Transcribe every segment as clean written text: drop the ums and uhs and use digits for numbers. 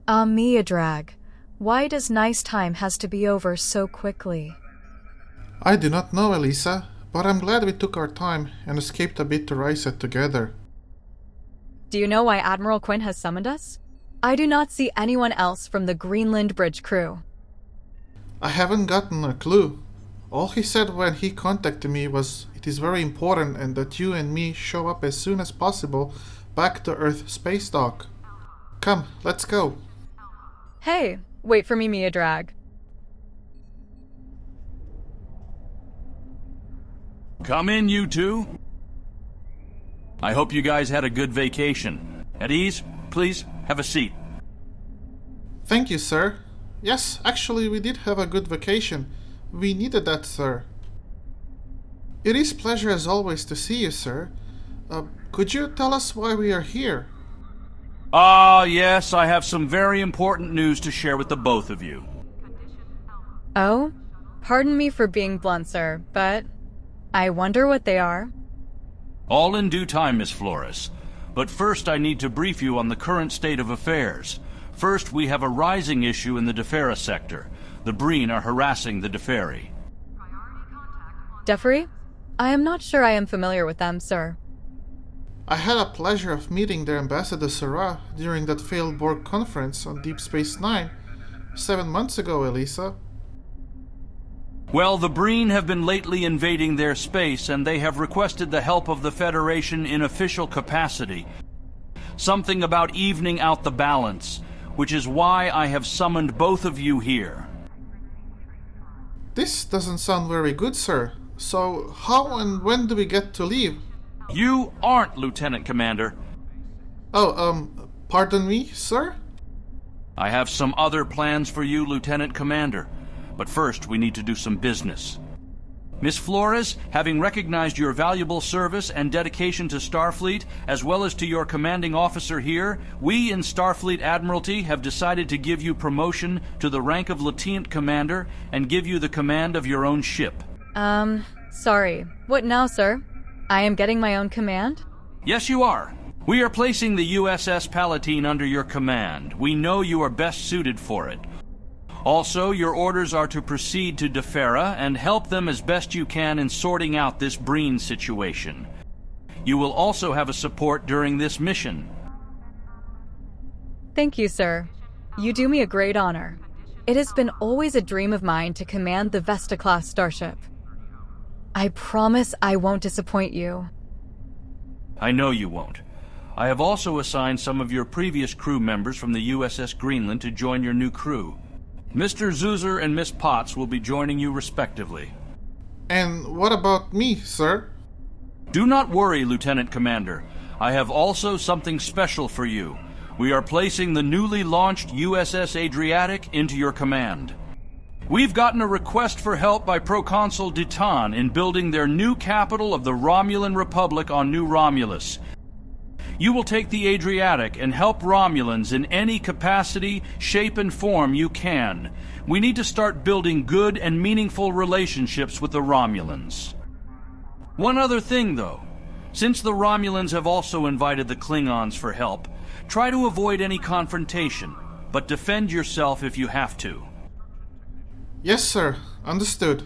Miodrag, why does nice time has to be over so quickly? I do not know, Elisa, but I'm glad we took our time and escaped a bit to rise it together. Do you know why Admiral Quinn has summoned us? I do not see anyone else from the Greenland bridge crew. I haven't gotten a clue. All he said when he contacted me was it is very important and that you and me show up as soon as possible back to Earth Spacedock. Come, let's go. Hey, wait for me, Miodrag. Come in, you two. I hope you guys had a good vacation. At ease, please, have a seat. Thank you, sir. Yes, actually we did have a good vacation. We needed that, sir. It is pleasure as always to see you, sir. Could you tell us why we are here? Yes, I have some very important news to share with the both of you. Oh? Pardon me for being blunt, sir, but I wonder what they are. All in due time, Miss Flores. But first I need to brief you on the current state of affairs. First, we have a rising issue in the Defera sector. The Breen are harassing the Deferi. Deferi? I am not sure I am familiar with them, sir. I had a pleasure of meeting their ambassador Sarah during that failed Borg conference on Deep Space Nine 7 months ago, Elisa. Well, the Breen have been lately invading their space, and they have requested the help of the Federation in official capacity. Something about evening out the balance, which is why I have summoned both of you here. This doesn't sound very good, sir. So, how and when do we get to leave? You aren't, Lieutenant Commander. Oh, pardon me, sir? I have some other plans for you, Lieutenant Commander. But first, we need to do some business. Miss Flores, having recognized your valuable service and dedication to Starfleet, as well as to your commanding officer here, we in Starfleet Admiralty have decided to give you promotion to the rank of Lieutenant Commander and give you the command of your own ship. Sorry. What now, sir? I am getting my own command? Yes, you are. We are placing the USS Palatine under your command. We know you are best suited for it. Also, your orders are to proceed to Defera and help them as best you can in sorting out this Breen situation. You will also have a support during this mission. Thank you, sir. You do me a great honor. It has been always a dream of mine to command the Vesta-class starship. I promise I won't disappoint you. I know you won't. I have also assigned some of your previous crew members from the USS Greenland to join your new crew. Mr. Zuzer and Miss Potts will be joining you respectively. And what about me, sir? Do not worry, Lieutenant Commander. I have also something special for you. We are placing the newly launched USS Adriatic into your command. We've gotten a request for help by Proconsul Ditan in building their new capital of the Romulan Republic on New Romulus. You will take the Adriatic and help Romulans in any capacity, shape, and form you can. We need to start building good and meaningful relationships with the Romulans. One other thing, though. Since the Romulans have also invited the Klingons for help, try to avoid any confrontation, but defend yourself if you have to. Yes, sir. Understood.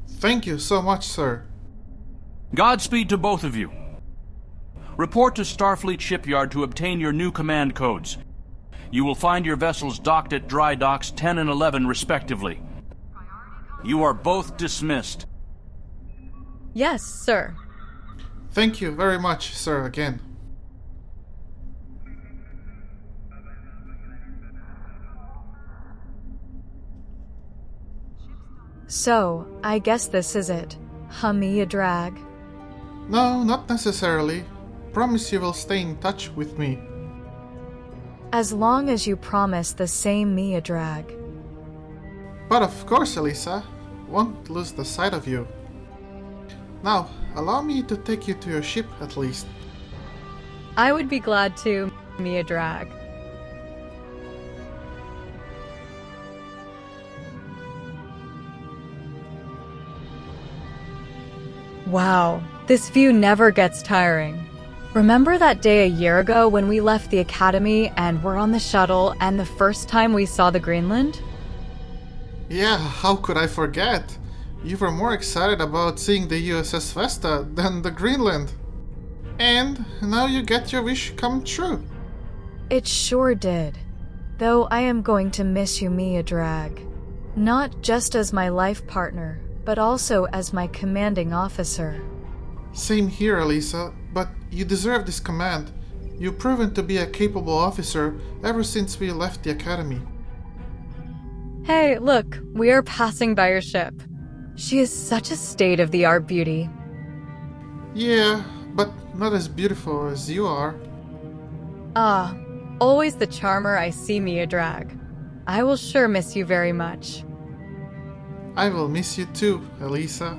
Thank you so much, sir. Godspeed to both of you. Report to Starfleet Shipyard to obtain your new command codes. You will find your vessels docked at dry docks 10 and 11 respectively. You are both dismissed. Yes, sir. Thank you very much, sir, again. So, I guess this is it. Miodrag. No, not necessarily. Promise you will stay in touch with me. As long as you promise the same Miodrag. But of course, Elisa. Won't lose the sight of you. Now, allow me to take you to your ship at least. I would be glad to, Miodrag. Wow, this view never gets tiring. Remember that day a year ago when we left the academy and were on the shuttle and the first time we saw the Greenland? Yeah, how could I forget? You were more excited about seeing the USS Vesta than the Greenland. And now you get your wish come true. It sure did. Though I am going to miss you, Miodrag. Not just as my life partner, but also as my commanding officer. Same here, Elisa, but you deserve this command. You've proven to be a capable officer ever since we left the academy. Hey, look, we are passing by your ship. She is such a state-of-the-art beauty. Yeah, but not as beautiful as you are. Ah, always the charmer I see, Miodrag. I will sure miss you very much. I will miss you too, Elisa.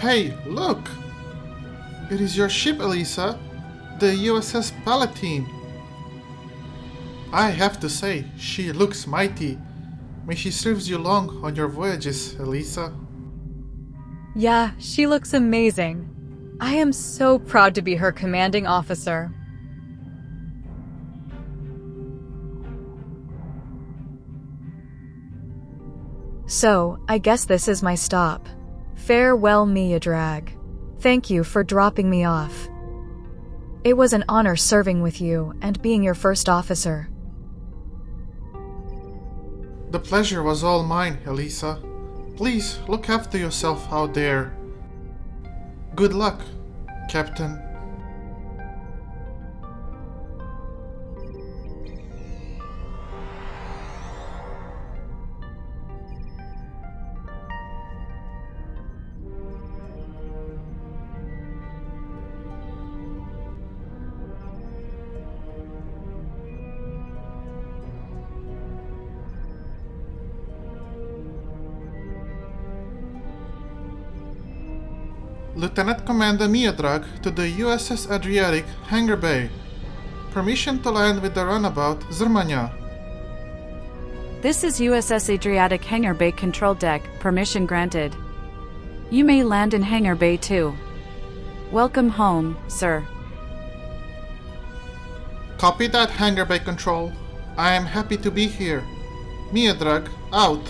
Hey, look! It is your ship, Elisa, the USS Palatine. I have to say, she looks mighty. May she serve you long on your voyages, Elisa. Yeah, she looks amazing. I am so proud to be her commanding officer. So, I guess this is my stop. Farewell, Miodrag. Thank you for dropping me off. It was an honor serving with you and being your first officer. The pleasure was all mine, Elisa. Please look after yourself out there. Good luck, Captain. Lieutenant Commander Miodrag to the USS Adriatic, Hangar Bay. Permission to land with the runabout Zrmanja. This is USS Adriatic Hangar Bay Control Deck. Permission granted. You may land in Hangar Bay too. Welcome home, sir. Copy that, Hangar Bay Control. I am happy to be here. Miodrag, out.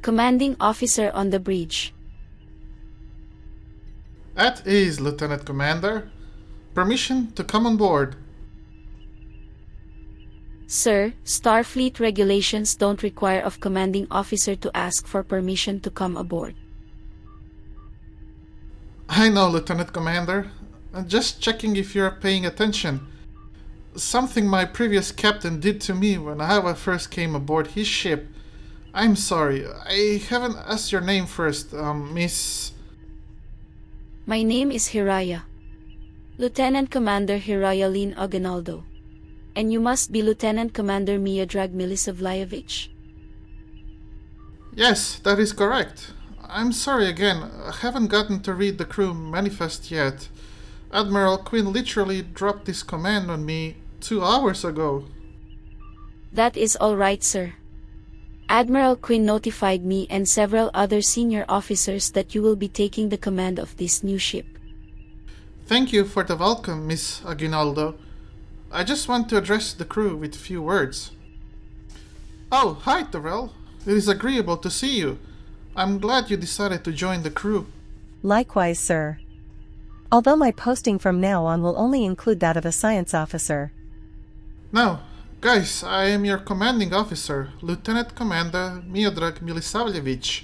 Commanding Officer on the bridge. At ease, Lieutenant Commander. Permission to come on board. Sir, Starfleet regulations don't require of commanding officer to ask for permission to come aboard. I know, Lieutenant Commander. Just checking if you're paying attention. Something my previous captain did to me when I first came aboard his ship. I'm sorry, I haven't asked your name first, Miss... My name is Hiraya. Lieutenant Commander Hiraya Lynn Aguinaldo. And you must be Lieutenant Commander Miodrag Milisavljević. Yes, that is correct. I'm sorry again, I haven't gotten to read the crew manifest yet. Admiral Quinn literally dropped this command on me 2 hours ago. That is all right, sir. Admiral Quinn notified me and several other senior officers that you will be taking the command of this new ship. Thank you for the welcome, Miss Aguinaldo. I just want to address the crew with a few words. Oh, hi, Terrell. It is agreeable to see you. I'm glad you decided to join the crew. Likewise, sir. Although my posting from now on will only include that of a science officer. Now, guys, I am your commanding officer, Lieutenant Commander Miodrag Milisavljević.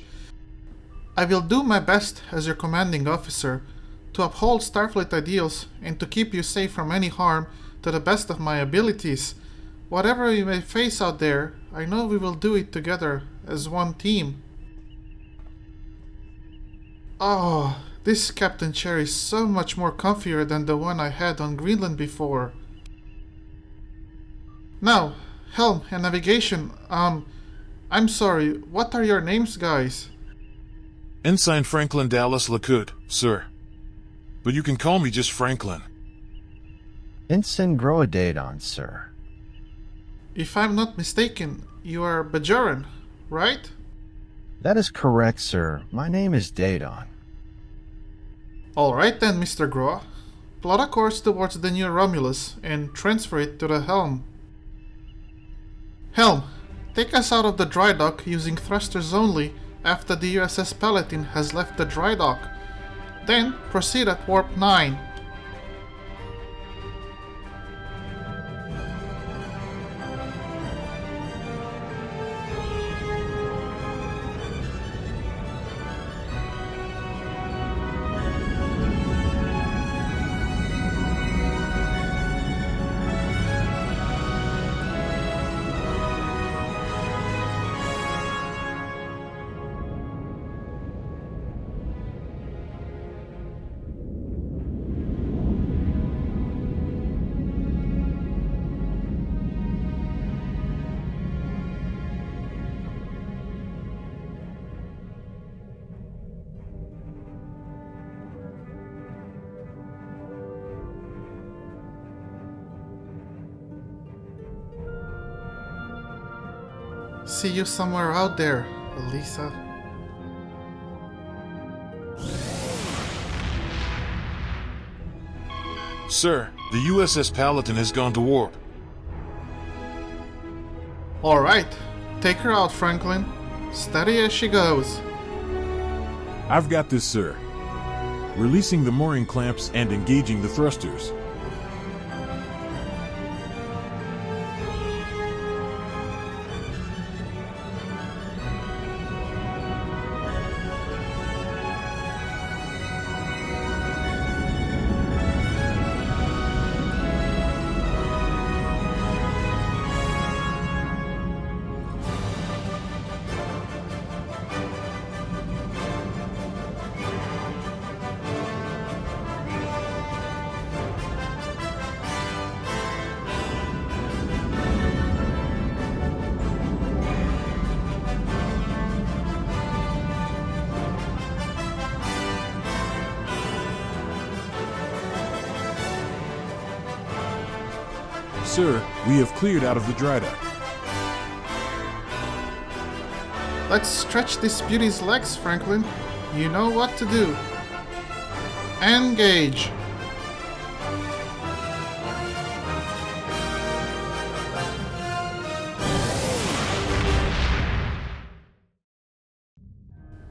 I will do my best as your commanding officer to uphold Starfleet ideals and to keep you safe from any harm to the best of my abilities. Whatever you may face out there, I know we will do it together as one team. Oh, this captain chair is so much more comfier than the one I had on Greenland before. Now, helm and navigation, I'm sorry, what are your names, guys? Ensign Franklin Dallas Lacoute, sir. But you can call me just Franklin. Ensign Groadadon, sir. If I'm not mistaken, you are Bajoran, right? That is correct, sir. My name is Dadon. Alright then, Mr. Groa. Plot a course towards the new Romulus and transfer it to the helm. Helm, take us out of the dry dock using thrusters only after the USS Paladin has left the dry dock. Then proceed at warp 9. See you somewhere out there, Elisa. Sir, the USS Paladin has gone to warp. Alright, take her out, Franklin. Steady as she goes. I've got this, sir. Releasing the mooring clamps and engaging the thrusters. Sir, we have cleared out of the dry dock. Let's stretch this beauty's legs, Franklin. You know what to do. Engage!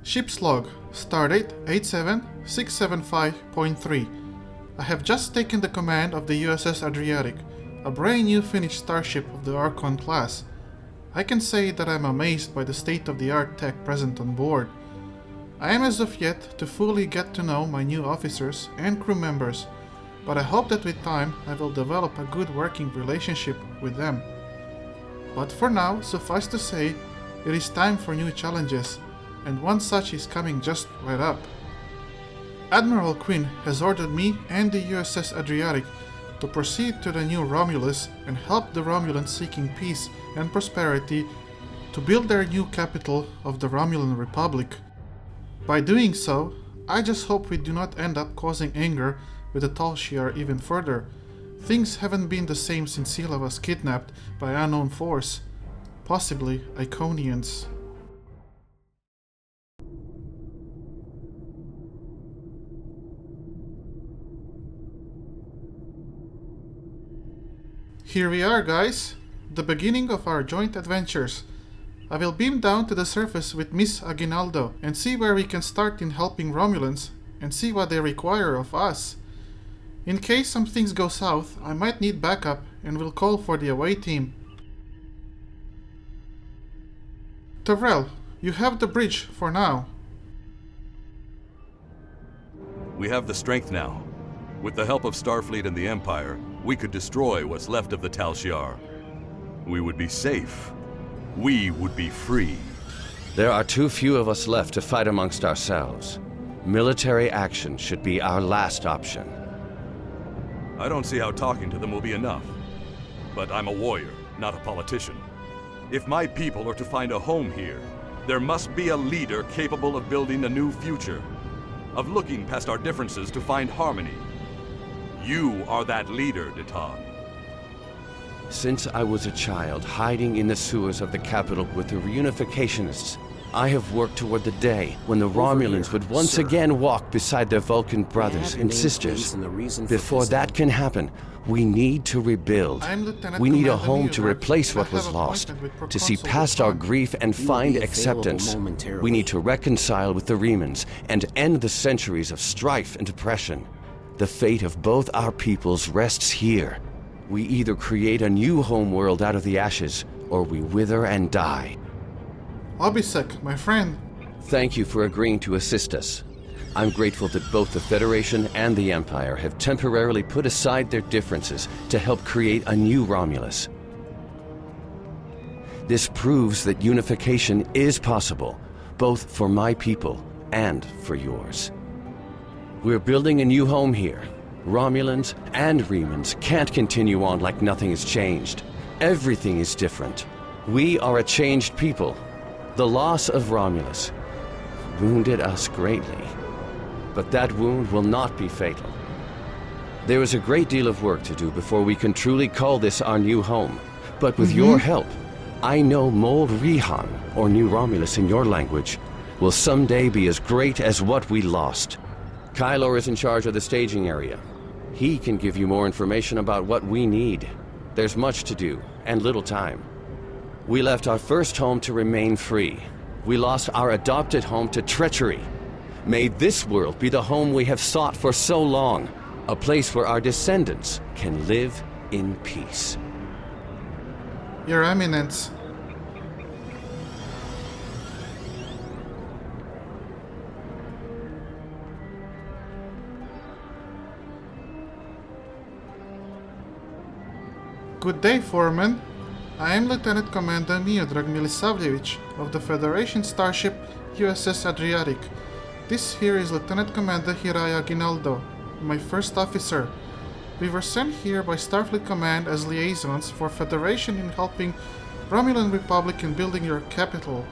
Ship's log, stardate 87675.3. I have just taken the command of the USS Adriatic, a brand new finished starship of the Archon class. I can say that I am amazed by the state-of-the-art tech present on board. I am as of yet to fully get to know my new officers and crew members, but I hope that with time I will develop a good working relationship with them. But for now, suffice to say, it is time for new challenges, and one such is coming just right up. Admiral Quinn has ordered me and the USS Adriatic to proceed to the new Romulus and help the Romulans seeking peace and prosperity to build their new capital of the Romulan Republic. By doing so, I just hope we do not end up causing anger with the Tal Shiar even further. Things haven't been the same since Sela was kidnapped by unknown force, possibly Iconians. Here we are, guys, the beginning of our joint adventures. I will beam down to the surface with Miss Aguinaldo and see where we can start in helping Romulans and see what they require of us. In case some things go south, I might need backup and will call for the away team. Tyrell, you have the bridge for now. We have the strength now. With the help of Starfleet and the Empire, we could destroy what's left of the Tal Shiar. We would be safe. We would be free. There are too few of us left to fight amongst ourselves. Military action should be our last option. I don't see how talking to them will be enough. But I'm a warrior, not a politician. If my people are to find a home here, there must be a leader capable of building a new future, of looking past our differences to find harmony. You are that leader, Detan. Since I was a child hiding in the sewers of the capital with the reunificationists, I have worked toward the day when the Romulans would once again walk beside their Vulcan brothers and sisters. Before that can happen, we need to rebuild. We need a home to replace what was lost, to see past our grief and find acceptance. We need to reconcile with the Remans and end the centuries of strife and oppression. The fate of both our peoples rests here. We either create a new homeworld out of the ashes, or we wither and die. Obisek, my friend. Thank you for agreeing to assist us. I'm grateful that both the Federation and the Empire have temporarily put aside their differences to help create a new Romulus. This proves that unification is possible, both for my people and for yours. We're building a new home here. Romulans and Remans can't continue on like nothing has changed. Everything is different. We are a changed people. The loss of Romulus wounded us greatly. But that wound will not be fatal. There is a great deal of work to do before we can truly call this our new home. But with your help, I know Mol'Rihan, or New Romulus in your language, will someday be as great as what we lost. Kylor is in charge of the staging area. He can give you more information about what we need. There's much to do, and little time. We left our first home to remain free. We lost our adopted home to treachery. May this world be the home we have sought for so long, a place where our descendants can live in peace. Your Eminence. Good day, Foreman. I am Lieutenant Commander Miodrag Milisavljević of the Federation starship USS Adriatic. This here is Lieutenant Commander Hiraya Ginaldo, my first officer. We were sent here by Starfleet Command as liaisons for Federation in helping Romulan Republic in building your capital.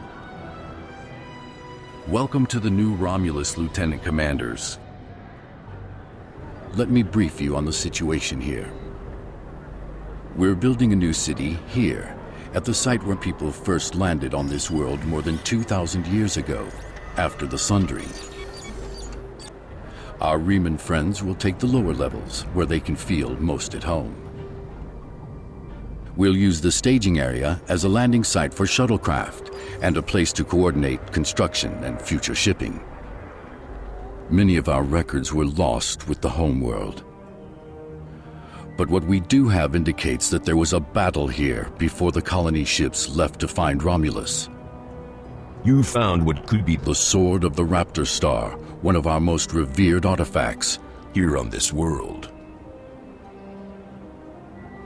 Welcome to the new Romulus, Lieutenant Commanders. Let me brief you on the situation here. We're building a new city here, at the site where people first landed on this world more than 2,000 years ago, after the Sundering. Our Reman friends will take the lower levels, where they can feel most at home. We'll use the staging area as a landing site for shuttlecraft and a place to coordinate construction and future shipping. Many of our records were lost with the homeworld. But what we do have indicates that there was a battle here before the colony ships left to find Romulus. You found what could be the Sword of the Raptor Star, one of our most revered artifacts here on this world.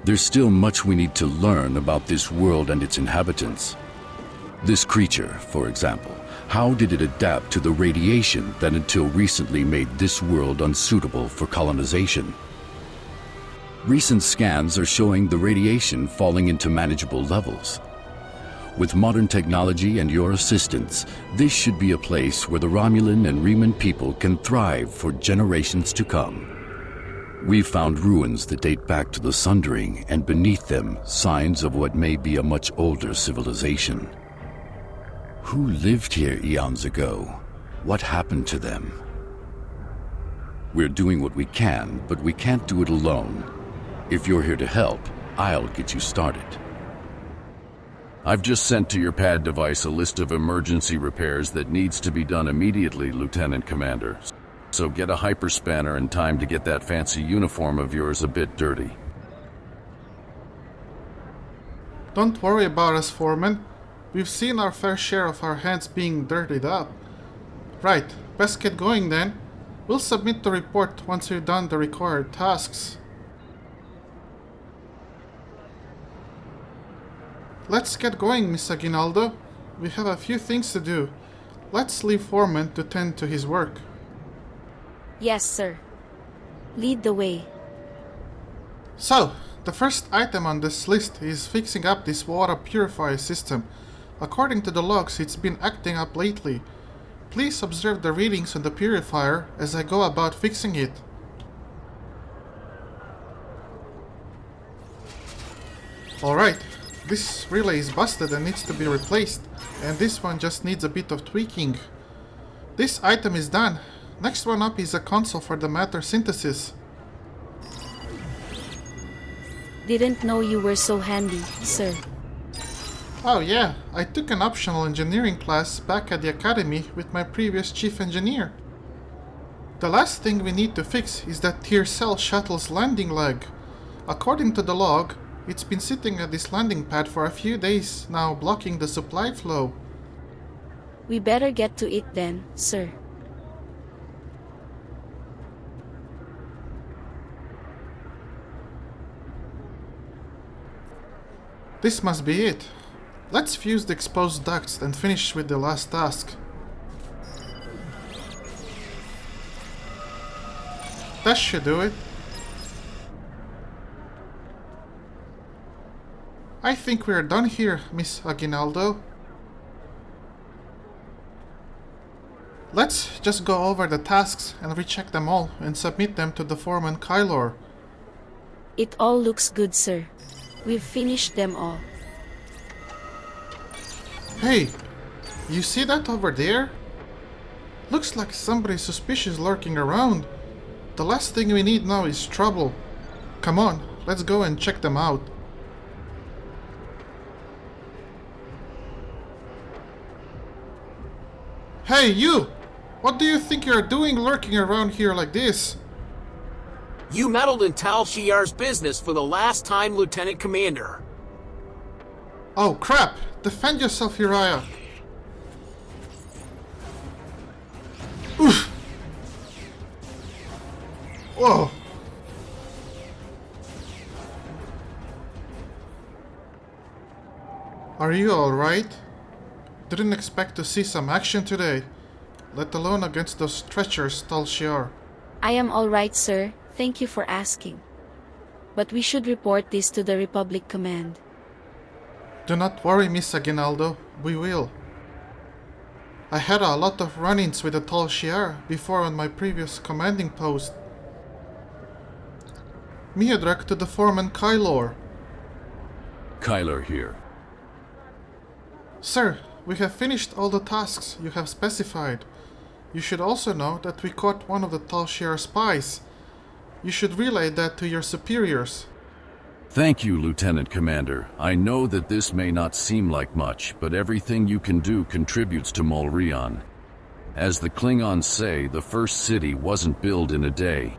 There's still much we need to learn about this world and its inhabitants. This creature, for example, how did it adapt to the radiation that until recently made this world unsuitable for colonization? Recent scans are showing the radiation falling into manageable levels. With modern technology and your assistance, this should be a place where the Romulan and Riemann people can thrive for generations to come. We've found ruins that date back to the Sundering, and beneath them, signs of what may be a much older civilization. Who lived here eons ago? What happened to them? We're doing what we can, but we can't do it alone. If you're here to help, I'll get you started. I've just sent to your pad device a list of emergency repairs that needs to be done immediately, Lieutenant Commander. So get a hyperspanner in time to get that fancy uniform of yours a bit dirty. Don't worry about us, Foreman. We've seen our fair share of our hands being dirtied up. Right, best get going then. We'll submit the report once we've done the required tasks. Let's get going, Miss Aguinaldo. We have a few things to do. Let's leave Foreman to tend to his work. Yes, sir. Lead the way. So, the first item on this list is fixing up this water purifier system. According to the logs, it's been acting up lately. Please observe the readings on the purifier as I go about fixing it. Alright, this relay is busted and needs to be replaced, and this one just needs a bit of tweaking. This item is done. Next one up is a console for the matter synthesis. Didn't know you were so handy, sir. Oh yeah, I took an optional engineering class back at the academy with my previous chief engineer. The last thing we need to fix is that Tier Cell shuttle's landing leg. According to the log, it's been sitting at this landing pad for a few days now, blocking the supply flow. We better get to it then, sir. This must be it. Let's fuse the exposed ducts and finish with the last task. That should do it. I think we're done here, Miss Aguinaldo. Let's just go over the tasks and recheck them all and submit them to the foreman Kylor. It all looks good, sir. We've finished them all. Hey, you see that over there? Looks like somebody suspicious lurking around. The last thing we need now is trouble. Come on, let's go and check them out. Hey, you! What do you think you're doing lurking around here like this? You meddled in Tal Shiar's business for the last time, Lieutenant Commander. Oh crap! Defend yourself, Uriah! Oof! Whoa! Are you alright? Didn't expect to see some action today, let alone against those treacherous Tal Shiar. I am alright, sir. Thank you for asking. But we should report this to the Republic Command. Do not worry, Miss Aguinaldo. We will. I had a lot of run-ins with the Tal Shiar before on my previous commanding post. Miodrag to the foreman Kylor. Kylor here. Sir, we have finished all the tasks you have specified. You should also know that we caught one of the Tal Shiar spies. You should relay that to your superiors. Thank you, Lieutenant Commander. I know that this may not seem like much, but everything you can do contributes to Mol'Rihan. As the Klingons say, the first city wasn't built in a day.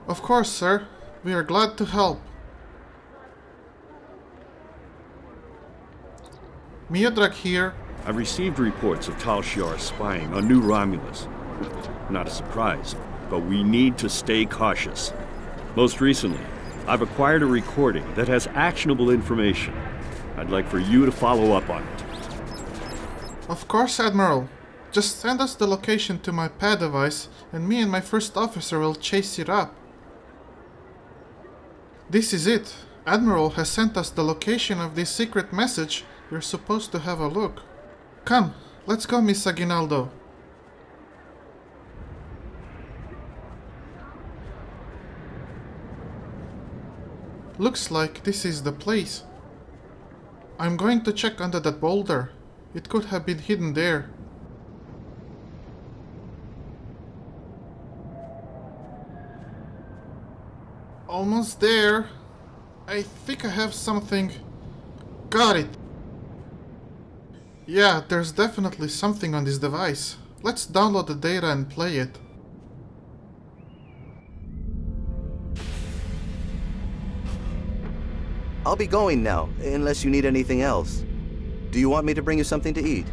Of course, sir. We are glad to help. Miodrag here. I've received reports of Tal Shiar spying on New Romulus. Not a surprise, but we need to stay cautious. Most recently, I've acquired a recording that has actionable information. I'd like for you to follow up on it. Of course, Admiral. Just send us the location to my pad device, and me and my first officer will chase it up. This is it. Admiral has sent us the location of this secret message. We're supposed to have a look. Come, let's go, Miss Aguinaldo. Looks like this is the place. I'm going to check under that boulder. It could have been hidden there. Almost there. I think I have something. Got it. Yeah, there's definitely something on this device. Let's download the data and play it. I'll be going now, unless you need anything else. Do you want me to bring you something to eat?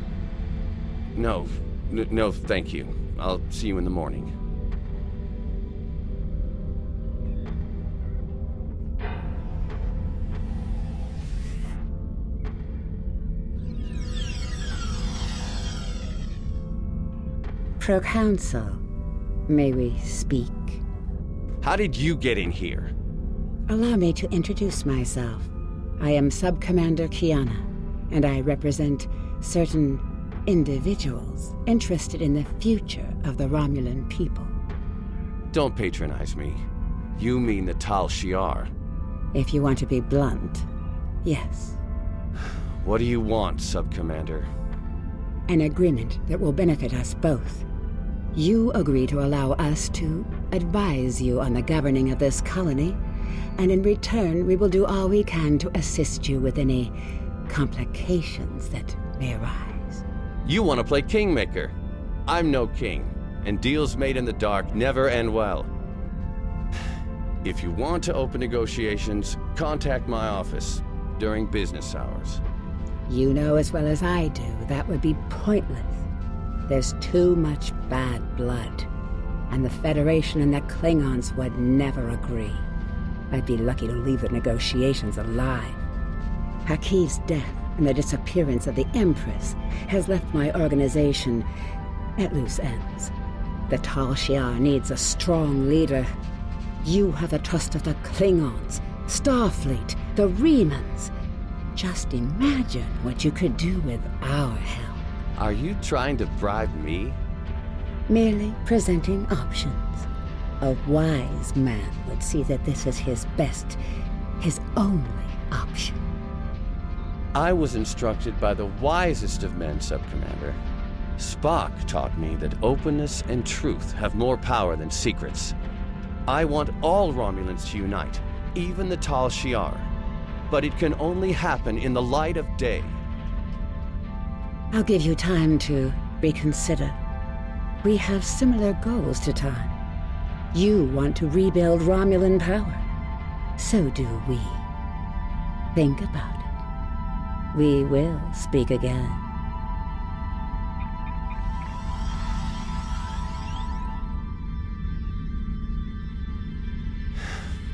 No, no, thank you. I'll see you in the morning. Proconsul, may we speak? How did you get in here? Allow me to introduce myself. I am Sub-Commander Kiana, and I represent certain individuals interested in the future of the Romulan people. Don't patronize me. You mean the Tal Shiar. If you want to be blunt, yes. What do you want, Sub-Commander? An agreement that will benefit us both. You agree to allow us to advise you on the governing of this colony, and in return we will do all we can to assist you with any complications that may arise. You want to play kingmaker. I'm no king, and deals made in the dark never end well. If you want to open negotiations, contact my office during business hours. You know as well as I do that would be pointless. There's too much bad blood, and the Federation and the Klingons would never agree. I'd be lucky to leave the negotiations alive. Hakiv's death and the disappearance of the Empress has left my organization at loose ends. The Tal Shiar needs a strong leader. You have the trust of the Klingons, Starfleet, the Remans. Just imagine what you could do with our help. Are you trying to bribe me? Merely presenting options. A wise man would see that this is his best, his only option. I was instructed by the wisest of men, Sub-Commander. Spock taught me that openness and truth have more power than secrets. I want all Romulans to unite, even the Tal Shiar. But it can only happen in the light of day. I'll give you time to reconsider. We have similar goals to time. You want to rebuild Romulan power. So do we. Think about it. We will speak again.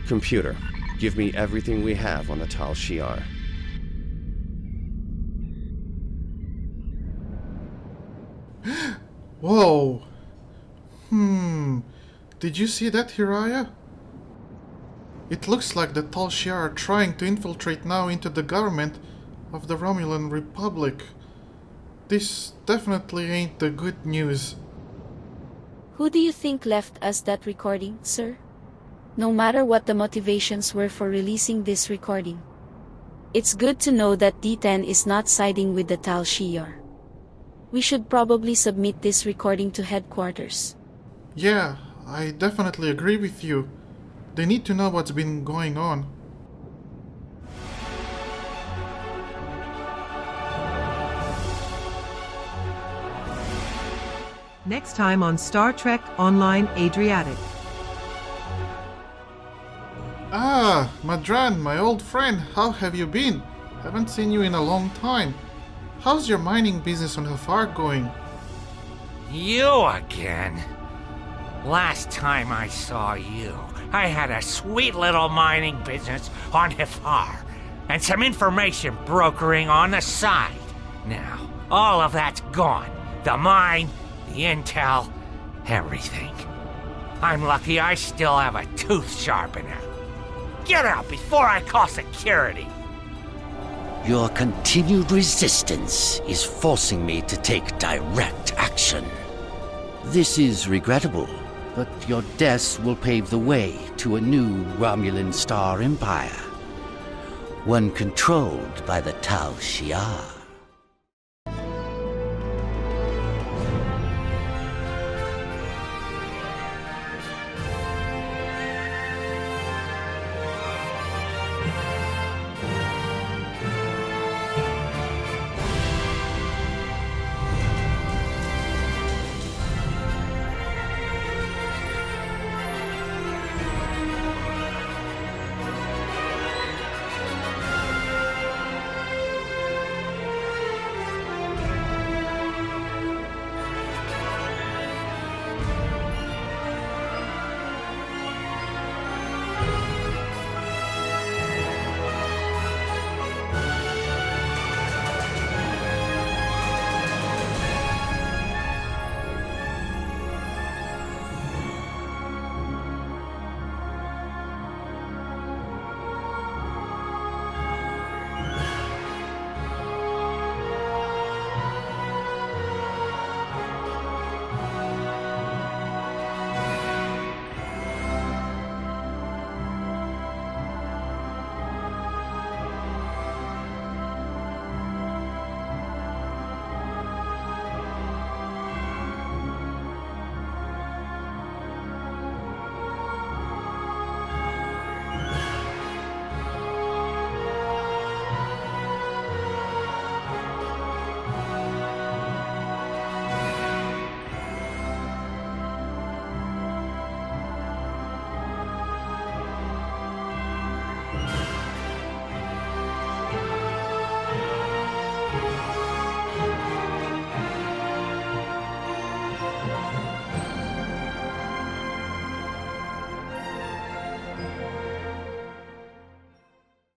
Computer, give me everything we have on the Tal Shiar. Whoa. Did you see that, Hiraya? It looks like the Tal Shiar are trying to infiltrate now into the government of the Romulan Republic. This definitely ain't the good news. Who do you think left us that recording, sir? No matter what the motivations were for releasing this recording, it's good to know that D10 is not siding with the Tal Shiar. We should probably submit this recording to headquarters. Yeah, I definitely agree with you. They need to know what's been going on. Next time on Star Trek Online Adriatic. Ah, Madran, my old friend, how have you been? Haven't seen you in a long time. How's your mining business on Hafar going? You again? Last time I saw you, I had a sweet little mining business on Hafar, and some information brokering on the side. Now, all of that's gone. The mine, the intel, everything. I'm lucky I still have a tooth sharpener. Get out before I call security! Your continued resistance is forcing me to take direct action. This is regrettable, but your deaths will pave the way to a new Romulan star empire. One controlled by the Tal Shiar.